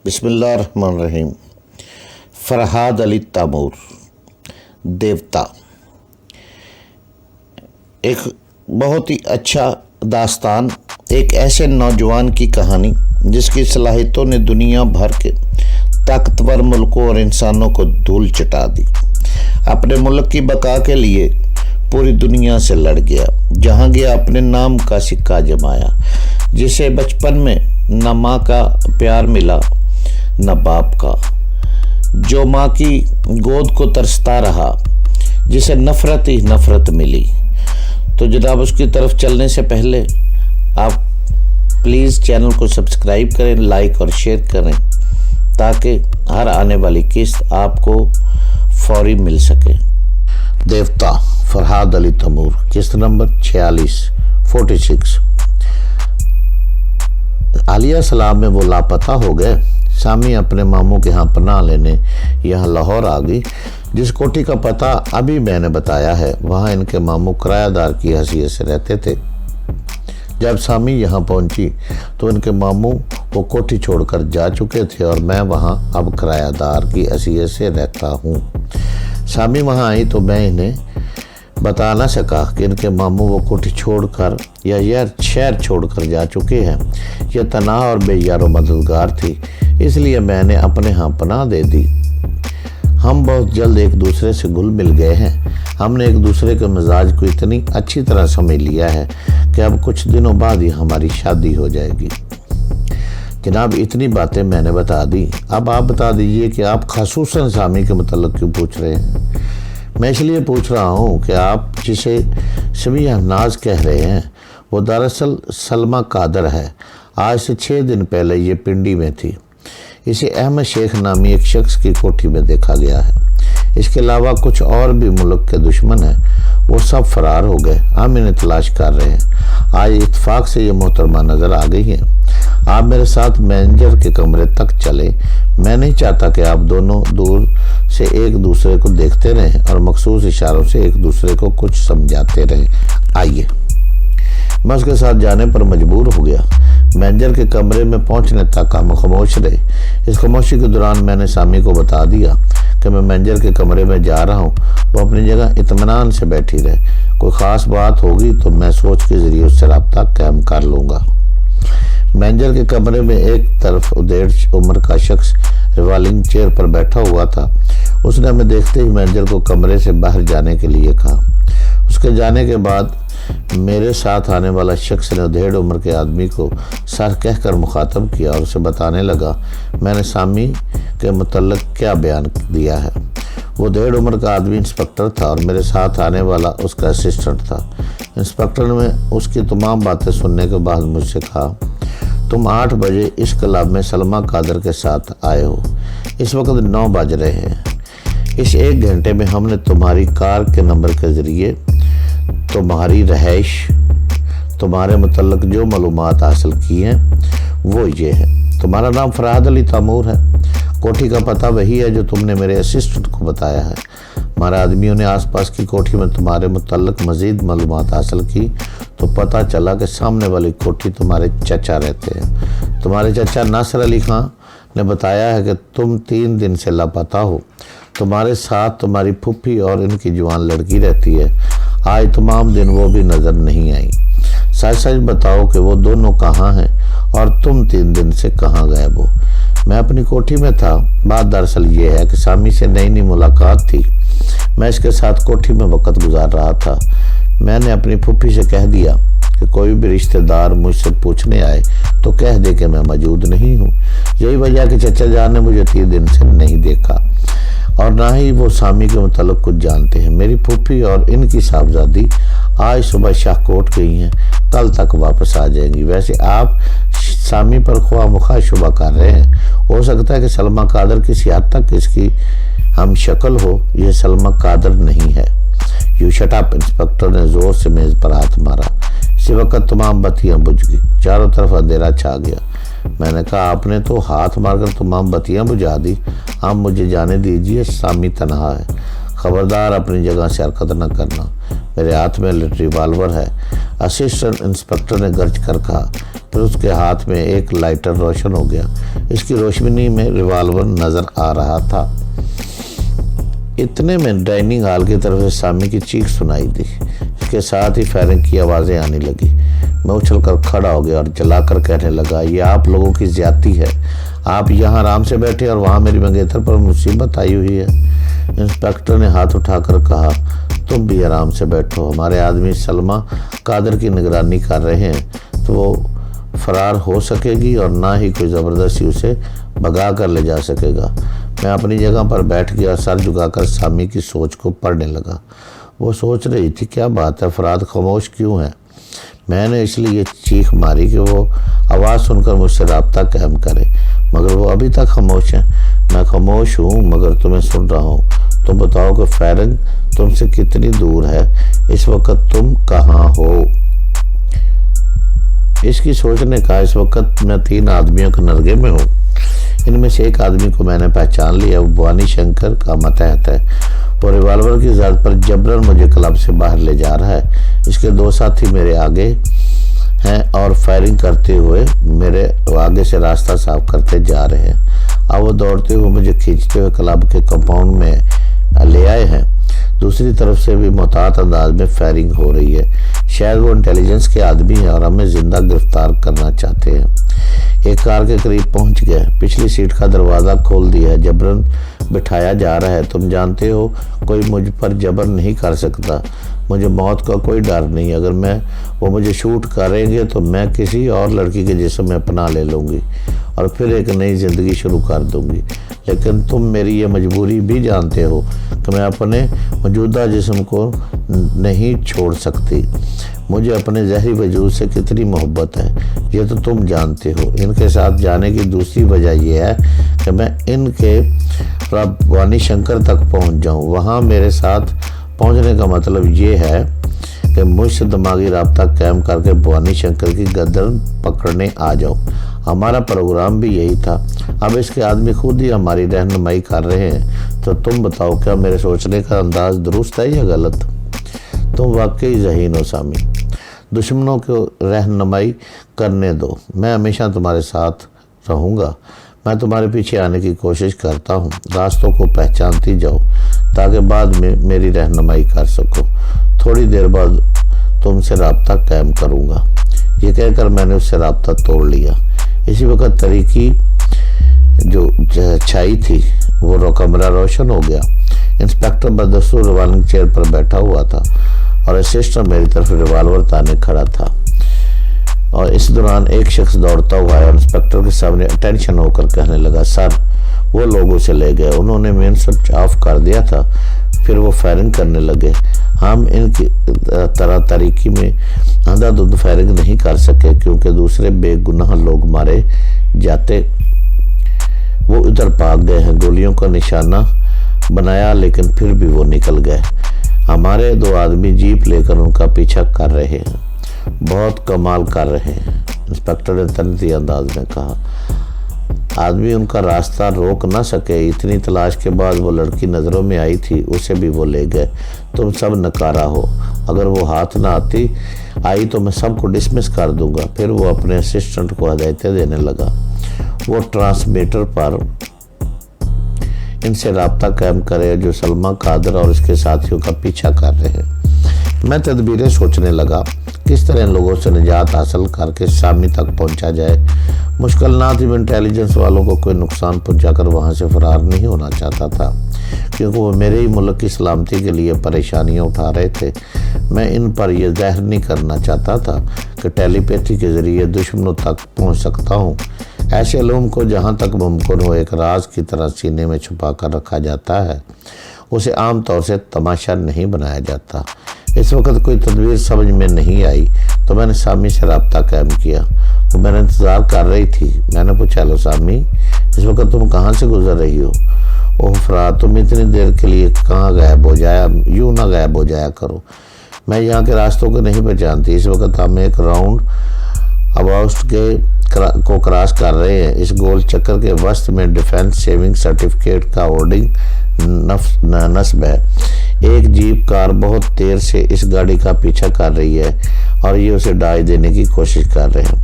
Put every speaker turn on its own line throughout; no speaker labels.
बिस्मिल्लाहिर्रहमानिर्रहीम। फरहाद अली तैमूर, देवता। एक बहुत ही अच्छा दास्तान, एक ऐसे नौजवान की कहानी जिसकी सलाहियतों ने दुनिया भर के ताकतवर मुल्कों और इंसानों को धूल चटा दी। अपने मुल्क की बका के लिए पूरी दुनिया से लड़ गया, जहाँ गया अपने नाम का सिक्का जमाया। जिसे बचपन में न माँ का प्यार मिला न बाप का, जो माँ की गोद को तरसता रहा, जिसे नफ़रत ही नफ़रत मिली। तो जनाब, उसकी तरफ चलने से पहले आप प्लीज़ चैनल को सब्सक्राइब करें, लाइक और शेयर करें, ताकि हर आने वाली किस्त आपको फौरी मिल सके। देवता, फरहाद अली तैमूर, किस्त नंबर 46। आलिया सलाम में वो लापता हो गए। सामी अपने मामू के यहाँ पनाह लेने यहाँ लाहौर आ गई। जिस कोठी का पता अभी मैंने बताया है, वहाँ इनके मामू किराएदार की हैसियत से रहते थे। जब सामी यहाँ पहुँची तो इनके मामू वो कोठी छोड़कर जा चुके थे और मैं वहाँ अब किराएदार की हैसियत से रहता हूँ। सामी वहाँ आई तो मैं इन्हें बता ना सका कि इनके मामू वो कोठी छोड़कर या यह शहर छोड़कर जा चुके हैं। यह तनाह और बेयारो मददगार थी, इसलिए मैंने अपने यहाँ पनाह दे दी। हम बहुत जल्द एक दूसरे से घुल मिल गए हैं। हमने एक दूसरे के मिजाज को इतनी अच्छी तरह समझ लिया है कि अब कुछ दिनों बाद ही हमारी शादी हो जाएगी। जनाब, इतनी बातें मैंने बता दी। अब आप बता दीजिए कि आप ख़ुसूसन सामी के मतलब क्यों पूछ रहे हैं। मैं इसलिए पूछ रहा हूँ कि आप जिसे शबीह नाज कह रहे हैं, वो दरअसल सलमा कादर है। आज से 6 दिन पहले ये पिंडी में थी। इसे अहमद शेख नामी एक शख्स की कोठी में देखा गया है। इसके अलावा कुछ और भी मुल्क के दुश्मन हैं, वो सब फरार हो गए। हम इन्हें तलाश कर रहे हैं। आज इत्तेफाक से ये मोहतरमा नज़र आ गई हैं। आप मेरे साथ मैनेजर के कमरे तक चले। मैं नहीं चाहता कि आप दोनों दूर से एक दूसरे को देखते रहें और मखसूस इशारों से एक दूसरे को कुछ समझाते रहें। आइए। मैं उसके साथ जाने पर मजबूर हो गया। मैनेजर के कमरे में पहुंचने तक हम खामोश रहे। इस खामोशी के दौरान मैंने सामी को बता दिया कि मैं मैनेजर के कमरे में जा रहा हूं। वो अपनी जगह इत्मीनान से बैठी रहे। कोई ख़ास बात होगी तो मैं सोच के ज़रिए उससे रब्ता कायम कर लूँगा। मैनेजर के कमरे में एक तरफ उदेड़ उम्र का शख्स रिवालिंग चेयर पर बैठा हुआ था। उसने हमें देखते ही मैनेजर को कमरे से बाहर जाने के लिए कहा। उसके जाने के बाद मेरे साथ आने वाला शख्स ने उदेड़ उम्र के आदमी को सर कहकर मुखातब किया और उसे बताने लगा मैंने सामी के मुतल्लिक क्या बयान दिया है। वो उदेड़ उम्र का आदमी इंस्पेक्टर था और मेरे साथ आने वाला उसका असिस्टेंट था। इंस्पेक्टर ने उसकी तमाम बातें सुनने के बाद मुझसे कहा, तुम 8 बजे इस क्लब में सलमा कादर के साथ आए हो। इस वक्त 9 बज रहे हैं। इस 1 घंटे में हमने तुम्हारी कार के नंबर के ज़रिए तुम्हारी रहाइश, तुम्हारे मुतल्लिक जो मालूमात हासिल की हैं वो ये है। तुम्हारा नाम फरहाद अली तैमूर है। कोठी का पता वही है जो तुमने मेरे असिस्टेंट को बताया है। हमारे आदमियों ने आसपास की कोठी में तुम्हारे मुतल्लिक मज़ीद मालूमात हासिल की तो पता चला कि सामने वाली कोठी तुम्हारे चचा रहते हैं। तुम्हारे चचा नासिर अली खां ने बताया है कि तुम 3 दिन से लापता हो। तुम्हारे साथ तुम्हारी फूफी और इनकी जवान लड़की रहती है। आज तमाम दिन वो भी नज़र नहीं आई। सच सच बताओ कि वो दोनों कहाँ हैं और तुम 3 दिन से कहाँ गायब हो। मैं अपनी कोठी में था। बात दरअसल ये है कि सामी से नई मुलाकात थी। मैं इसके साथ कोठी में वक्त गुजार रहा था। मैंने अपनी फूफी से कह दिया कि कोई भी रिश्तेदार मुझसे पूछने आए तो कह दे कि मैं मौजूद नहीं हूँ। यही वजह कि चचा जान ने मुझे 3 दिन से नहीं देखा और ना ही वो सामी के मुताल्लिक कुछ जानते हैं। मेरी फूफी और इनकी साहबजादी आज सुबह शाहकोट गई हैं, कल तक वापस आ जाएंगी। वैसे आप सामी पर ख्वाह मुखा शुबा कर रहे हैं। हो सकता है कि सलमा कादर किसी हद तक इसकी हम शक्ल हो। यह सलमा कादर नहीं है। You shut up. इंस्पेक्टर ने जोर से मेज़ पर हाथ मारा। इसी वक्त तमाम बत्तियां बुझ गई। चारों तरफ अंधेरा छा गया। मैंने कहा, आपने तो हाथ मारकर तमाम बत्तियां बुझा दी। आप मुझे जाने दीजिए, सामी तनहा है। खबरदार अपनी जगह से हरकत न करना। मेरे हाथ में रिवाल्वर है, असिस्टेंट इंस्पेक्टर ने गर्ज कर कहा। फिर उसके हाथ में एक लाइटर रोशन हो गया। इसकी रोशनी में रिवाल्वर नजर आ रहा था। इतने में डाइनिंग हॉल की तरफ से सामी की चीख सुनाई दी। इसके साथ ही फायरिंग की आवाज़ें आने लगी। मैं उछलकर खड़ा हो गया और जलाकर कहने लगा, ये आप लोगों की ज्यादती है। आप यहाँ आराम से बैठे और वहाँ मेरी मंगेतर पर मुसीबत आई हुई है। इंस्पेक्टर ने हाथ उठाकर कहा, तुम भी आराम से बैठो। हमारे आदमी सलमा कादर की निगरानी कर रहे हैं, तो वो फरार हो सकेगी और ना ही कोई ज़बरदस्ती उसे भगा कर ले जा सकेगा। मैं अपनी जगह पर बैठ गया और सर झुकाकर सामी की सोच को पढ़ने लगा। वो सोच रही थी, क्या बात है, फराद खामोश क्यों है। मैंने इसलिए चीख मारी कि वो आवाज़ सुनकर मुझसे रब्ता कायम करे, मगर वो अभी तक खामोश है। मैं खामोश हूँ मगर तुम्हें सुन रहा हूँ। तुम बताओ कि फायरिंग तुमसे कितनी दूर है, इस वक्त तुम कहाँ हो। इसकी सोच ने कहा, इस वक्त मैं 3 आदमियों के नरगे में हूँ। इनमें से एक आदमी को मैंने पहचान लिया, वो भवानी शंकर का मतहत है। वो रिवाल्वर की जरूरत पर जबरन मुझे क्लब से बाहर ले जा रहा है। इसके 2 साथी मेरे आगे हैं और फायरिंग करते हुए मेरे आगे से रास्ता साफ करते जा रहे हैं। अब वो दौड़ते हुए मुझे खींचते हुए क्लब के कंपाउंड में ले आए हैं। दूसरी तरफ से भी मुहतात अंदाज में फायरिंग हो रही है। शायद वो इंटेलिजेंस के आदमी हैं और हमें जिंदा गिरफ्तार करना चाहते हैं। एक कार के करीब पहुंच गए। पिछली सीट का दरवाज़ा खोल दिया है, जबरन बिठाया जा रहा है। तुम जानते हो कोई मुझ पर जबर नहीं कर सकता। मुझे मौत का कोई डर नहीं। अगर वो मुझे शूट करेंगे तो मैं किसी और लड़की के जिस्म में अपना ले लूँगी और फिर एक नई ज़िंदगी शुरू कर दूँगी। लेकिन तुम मेरी ये मजबूरी भी जानते हो कि मैं अपने मौजूदा जिस्म को नहीं छोड़ सकती। मुझे अपने ज़हरी वजूद से कितनी मोहब्बत है, ये तो तुम जानते हो। इनके साथ जाने की दूसरी वजह यह है कि मैं इनके भवानी शंकर तक पहुंच जाऊं। वहां मेरे साथ पहुंचने का मतलब ये है कि मुझसे दिमागी राब्ता कायम करके भवानी शंकर की गर्दन पकड़ने आ जाओ। हमारा प्रोग्राम भी यही था। अब इसके आदमी खुद ही हमारी रहनुमाई कर रहे हैं। तो तुम बताओ, क्या मेरे सोचने का अंदाज दुरुस्त है या गलत। तुम वाकई ज़हीन हो सामी। दुश्मनों को रहनुमाई करने दो। मैं हमेशा तुम्हारे साथ रहूँगा। मैं तुम्हारे पीछे आने की कोशिश करता हूँ। रास्तों को पहचानती जाओ ताकि बाद में मेरी रहनुमाई कर सको। थोड़ी देर बाद तुमसे राब्ता कायम करूँगा। ये कहकर मैंने उससे राब्ता तोड़ लिया। इसी वक्त तरीकी जो छाई थी वो कमरा रोशन हो गया। इंस्पेक्टर बदस्तूर रिवाल्विंग चेयर पर बैठा हुआ था और असिस्टेंट मेरी तरफ रिवाल्वर ताने खड़ा था। और इस दौरान एक शख्स दौड़ता हुआ आया और इंस्पेक्टर के सामने अटेंशन होकर कहने लगा, सर वो लोग उसे ले गए। उन्होंने मेन स्विच ऑफ कर दिया था, फिर वो फायरिंग करने लगे। हम इनकी तरह तरीकी में अंधाधुंध फायरिंग नहीं कर सके क्योंकि दूसरे बेगुनाह लोग मारे जाते। वो उधर भाग गए हैं। गोलियों का निशाना बनाया लेकिन फिर भी वो निकल गए। हमारे 2 आदमी जीप लेकर उनका पीछा कर रहे हैं। बहुत कमाल कर रहे हैं, इंस्पेक्टर ने तनती अंदाज में कहा। आदमी उनका रास्ता रोक न सके। इतनी तलाश के बाद वो लड़की नज़रों में आई थी, उसे भी वो ले गए। तुम सब नकारा हो। अगर वो हाथ ना आई तो मैं सबको डिसमिस कर दूंगा। फिर वो अपने असिस्टेंट को हदायतें देने लगा। वो ट्रांसमीटर पर इनसे राब्ता कायम करे जो सलमा कादर और उसके साथियों का पीछा कर रहे हैं। मैं तदबीरें सोचने लगा, किस तरह इन लोगों से निजात हासिल करके शामी तक पहुंचा जाए। मुश्किल ना थी। मैं इंटेलिजेंस वालों को कोई नुकसान पहुंचाकर वहां से फरार नहीं होना चाहता था क्योंकि वो मेरे ही मुल्क की सलामती के लिए परेशानियां उठा रहे थे। मैं इन पर यह ज़ाहिर नहीं करना चाहता था कि टेलीपैथी के ज़रिए दुश्मनों तक पहुँच सकता हूँ। ऐसे लोगों को जहाँ तक मुमकिन हो एक राज की तरह सीने में छुपा कर रखा जाता है। उसे आम तौर से तमाशा नहीं बनाया जाता। इस वक्त कोई तदबीर समझ में नहीं आई तो मैंने सामी से राब्ता कायम किया। वो मेरा इंतज़ार कर रही थी। मैंने पूछा, लो सामी, इस वक्त तुम कहाँ से गुजर रही हो। ओह फराद, तुम इतनी देर के लिए कहाँ गायब हो जाया, यूँ ना गायब हो जाया करो। मैं यहाँ के रास्तों को नहीं पहचानती। इस वक्त हम एक राउंड अबाउट के को क्रॉस कर रहे हैं। इस गोल चक्कर के वस्त में डिफेंस सेविंग सर्टिफिकेट का होर्डिंग नस्ब है। एक जीप कार बहुत देर से इस गाड़ी का पीछा कर रही है और ये उसे डाई देने की कोशिश कर रहे हैं।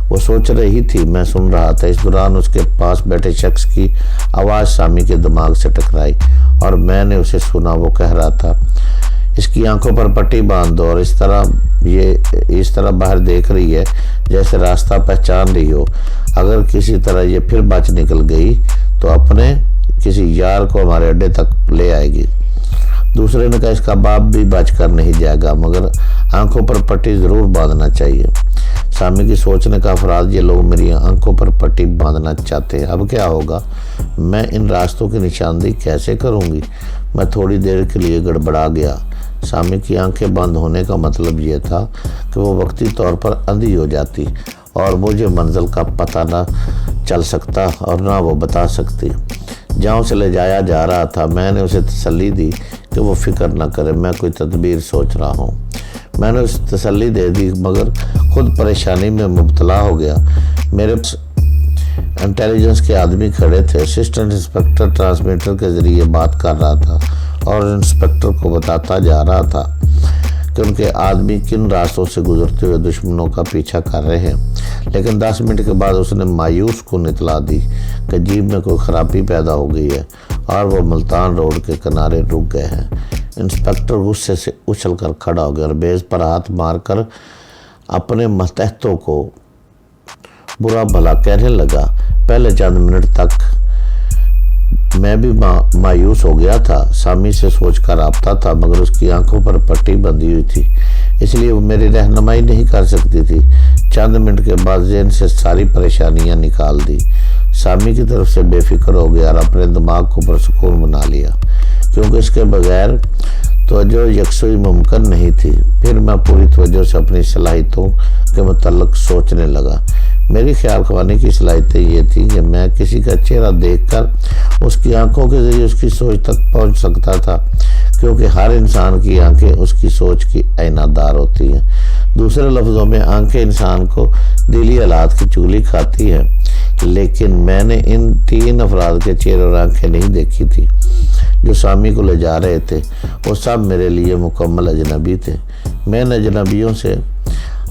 वो सोच रही थी, मैं सुन रहा था। इस दौरान उसके पास बैठे शख्स की आवाज़ सामी के दिमाग से टकराई और मैंने उसे सुना। वो कह रहा था, इसकी आंखों पर पट्टी बांध दो और इस तरह बाहर देख रही है जैसे रास्ता पहचान रही हो। अगर किसी तरह ये फिर बच निकल गई तो अपने किसी यार को हमारे अड्डे तक ले आएगी। दूसरे ने कहा, इसका बाप भी बच कर नहीं जाएगा, मगर आंखों पर पट्टी ज़रूर बांधना चाहिए। सामी की सोचने का अफराद, ये लोग मेरी आंखों पर पट्टी बांधना चाहते हैं, अब क्या होगा? मैं इन रास्तों की निशानदेही कैसे करूंगी? मैं थोड़ी देर के लिए गड़बड़ा गया। सामी की आंखें बंद होने का मतलब ये था कि वो वक्ती तौर पर अंधी हो जाती और मुझे मंजिल का पता न चल सकता और ना वो बता सकती। जहाँ उसे ले जाया जा रहा था, मैंने उसे तसल्ली दी कि वो फिक्र न करे, मैं कोई तदबीर सोच रहा हूँ। मैंने उसे तसल्ली दे दी, मगर खुद परेशानी में मुब्तला हो गया। मेरे इंटेलिजेंस के आदमी खड़े थे। असिस्टेंट इंस्पेक्टर ट्रांसमीटर के ज़रिए बात कर रहा था और इंस्पेक्टर को बताता जा रहा था कि उनके आदमी किन रास्तों से गुजरते हुए दुश्मनों का पीछा कर रहे हैं। लेकिन 10 मिनट के बाद उसने मायूस को इत्तला दी कि जीप में कोई ख़राबी पैदा हो गई है और वो मुल्तान रोड के किनारे रुक गए हैं। इंस्पेक्टर गुस्से से उछल कर खड़ा हो गया और बेज पर हाथ मारकर अपने मतहतों को बुरा भला कहने लगा। पहले चंद मिनट तक मैं भी मायूस हो गया था। सामी से सोच कर रब्ता था, मगर उसकी आंखों पर पट्टी बंधी हुई थी, इसलिए वो मेरी रहनुमाई नहीं कर सकती थी। चंद मिनट के बाद ज़हन से सारी परेशानियां निकाल दी। सामी की तरफ से बेफिक्र हो गया और अपने दिमाग को पुरसुकून बना लिया, क्योंकि इसके बगैर तवज्जो यकसुई मुमकिन नहीं थी। फिर मैं पूरी तवज्जो से अपनी सलाहियतों के मुतल्लिक सोचने लगा। मेरी ख्याल ख्वानी की सलाहियतें ये थी कि मैं किसी का चेहरा देखकर उसकी आंखों के ज़रिए उसकी सोच तक पहुंच सकता था, क्योंकि हर इंसान की आंखें उसकी सोच की ऐनादार होती हैं। दूसरे लफ्ज़ों में, आंखें इंसान को दिली हालात की चुगली खाती हैं। लेकिन मैंने इन 3 अफराद के चेहरे और आंखें नहीं देखी थी जो सामी को ले जा रहे थे। वो सब मेरे लिए मुकम्मल अजनबी थे। मैं अजनबियों से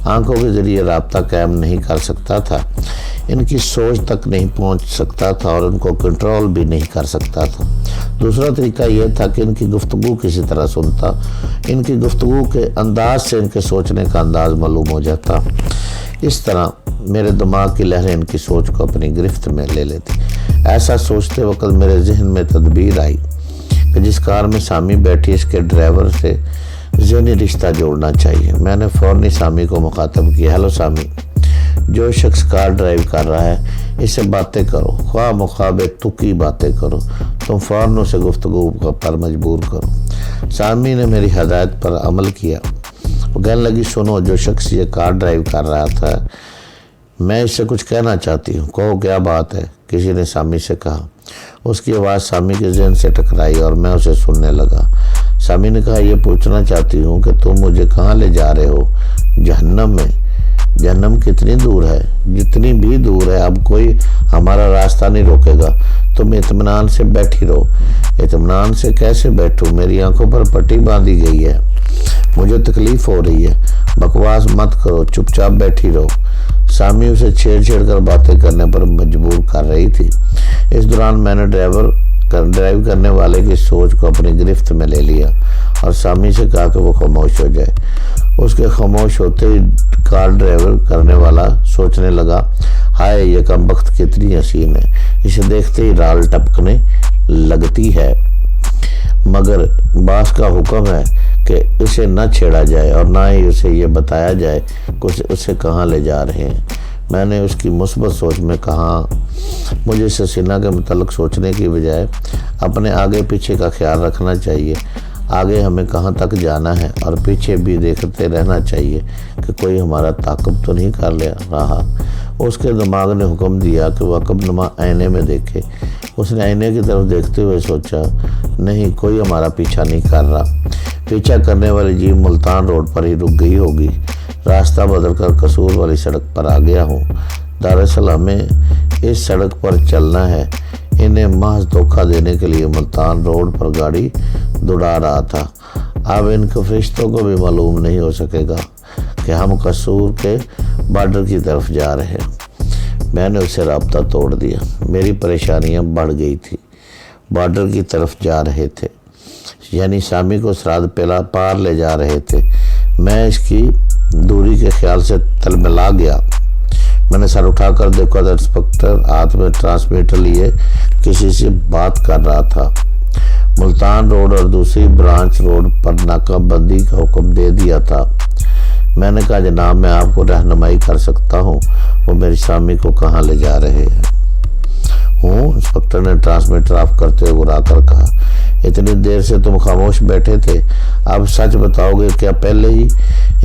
आंखों के ज़रिए रब्ता कायम नहीं कर सकता था, इनकी सोच तक नहीं पहुंच सकता था और उनको कंट्रोल भी नहीं कर सकता था। दूसरा तरीका यह था कि इनकी गुफ्तगू किसी तरह सुनता। इनकी गुफ्तगू के अंदाज से इनके सोचने का अंदाज मालूम हो जाता। इस तरह मेरे दिमाग की लहरें इनकी सोच को अपनी गिरफ्त में ले लेती। ऐसा सोचते वक्त मेरे जहन में तदबीर आई कि जिस कार में सामी बैठी, इसके ड्राइवर से ज़हनी रिश्ता जोड़ना चाहिए। मैंने फ़ौरन सामी को मुखातब किया, हेलो सामी, जो शख्स कार ड्राइव कर रहा है इससे बातें करो, ख्वाह मुखाबे तुकी बातें करो, तुम फ़ौरन उसे गुफ्तगू पर मजबूर करो। सामी ने मेरी हदायत पर अमल किया। वो कहने लगी, सुनो, जो शख्स ये कार ड्राइव कर रहा था, मैं इससे कुछ कहना चाहती हूँ, कहो क्या बात है? किसी ने सामी से कहा। उसकी आवाज़ सामी के ज़हन से टकराई और मैं उसे सुनने लगा। सामी ने कहा, ये पूछना चाहती हूँ कि तुम मुझे कहाँ ले जा रहे हो? जहन्नम में। जहन्नम कितनी दूर है? जितनी भी दूर है, अब कोई हमारा रास्ता नहीं रोकेगा। तुम इत्मीनान से बैठी रहो। इत्मीनान से कैसे बैठूं? मेरी आंखों पर पट्टी बांधी गई है, मुझे तकलीफ हो रही है। बकवास मत करो, चुपचाप बैठी रहो। सामी उसे छेड़ कर बातें करने पर मजबूर कर रही थी। इस दौरान मैंने ड्राइव करने वाले की सोच को अपनी गिरफ्त में ले लिया और सामी से कहा कि वो खामोश हो जाए। उसके खामोश होते ही कार ड्राइवर करने वाला सोचने लगा, हाय ये कमबख्त कितनी हसीन है, इसे देखते ही राल टपकने लगती है, मगर बास का हुक्म है कि इसे न छेड़ा जाए और ना ही उसे ये बताया जाए कि उसे कहाँ ले जा रहे हैं। मैंने उसकी मुस्बत सोच में कहा, मुझे इस हसीना के मुतल्लिक सोचने की बजाय अपने आगे पीछे का ख्याल रखना चाहिए। आगे हमें कहाँ तक जाना है और पीछे भी देखते रहना चाहिए कि कोई हमारा ताक़ुब तो नहीं कर ले रहा। उसके दिमाग ने हुक्म दिया कि वह अक़ब-नुमा आईने में देखे। उसने आईने की तरफ देखते हुए सोचा, नहीं, कोई हमारा पीछा नहीं कर रहा। पीछा करने वाली जीप मुल्तान रोड पर ही रुक गई होगी। रास्ता बदलकर कसूर वाली सड़क पर आ गया हूँ। दरअसल हमें इस सड़क पर चलना है। इन्हें महज धोखा देने के लिए मुल्तान रोड पर गाड़ी दौड़ा रहा था। अब इनके फरिश्तों को भी मालूम नहीं हो सकेगा कि हम कसूर के बॉर्डर की तरफ जा रहे हैं। मैंने उससे राब्ता तोड़ दिया। मेरी परेशानियां बढ़ गई थी। बॉर्डर की तरफ जा रहे थे, यानी सामी को सराद पेला पार ले जा रहे थे। मैं इसकी दूरी के ख्याल से तलमिला गया। मैंने सर उठाकर देखा तो इंस्पेक्टर हाथ में ट्रांसमीटर लिए किसी से बात कर रहा था। मुल्तान रोड और दूसरी ब्रांच रोड पर नाकाबंदी का हुक्म दे दिया था। मैंने कहा, जनाब मैं आपको रहनुमाई कर सकता हूँ, वो मेरी सामी को कहाँ ले जा रहे हैं। इंस्पेक्टर ने ट्रांसमीटर ऑफ करते हुए घुराकर कहा, इतनी देर से तुम खामोश बैठे थे, अब सच बताओगे क्या? पहले ही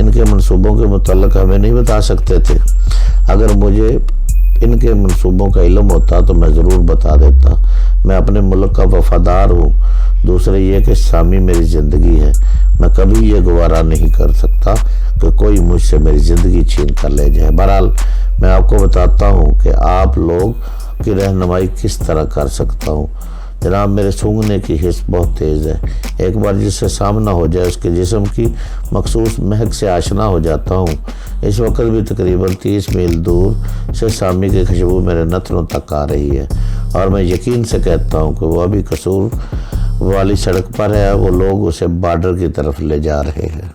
इनके मंसूबों के मुतल्लिक हमें नहीं बता सकते थे? अगर मुझे इनके मंसूबों का इल्म होता तो मैं ज़रूर बता देता। मैं अपने मुल्क का वफादार हूँ। दूसरे ये कि सामी मेरी ज़िंदगी है। मैं कभी ये गवारा नहीं कर सकता कि कोई मुझसे मेरी ज़िंदगी छीन कर ले जाए। बहरहाल मैं आपको बताता हूँ कि आप लोग की रहनुमाई किस तरह कर सकता हूँ। जनाब मेरे सूंघने की हिस्स बहुत तेज़ है। एक बार जिससे सामना हो जाए उसके जिस्म की मखसूस महक से आशना हो जाता हूँ। इस वक्त भी तकरीबन 30 मील दूर से सामी की खुशबू मेरे नथनों तक आ रही है और मैं यकीन से कहता हूँ कि वो अभी कसूर वाली सड़क पर है। वो लोग उसे बॉर्डर की तरफ ले जा रहे हैं।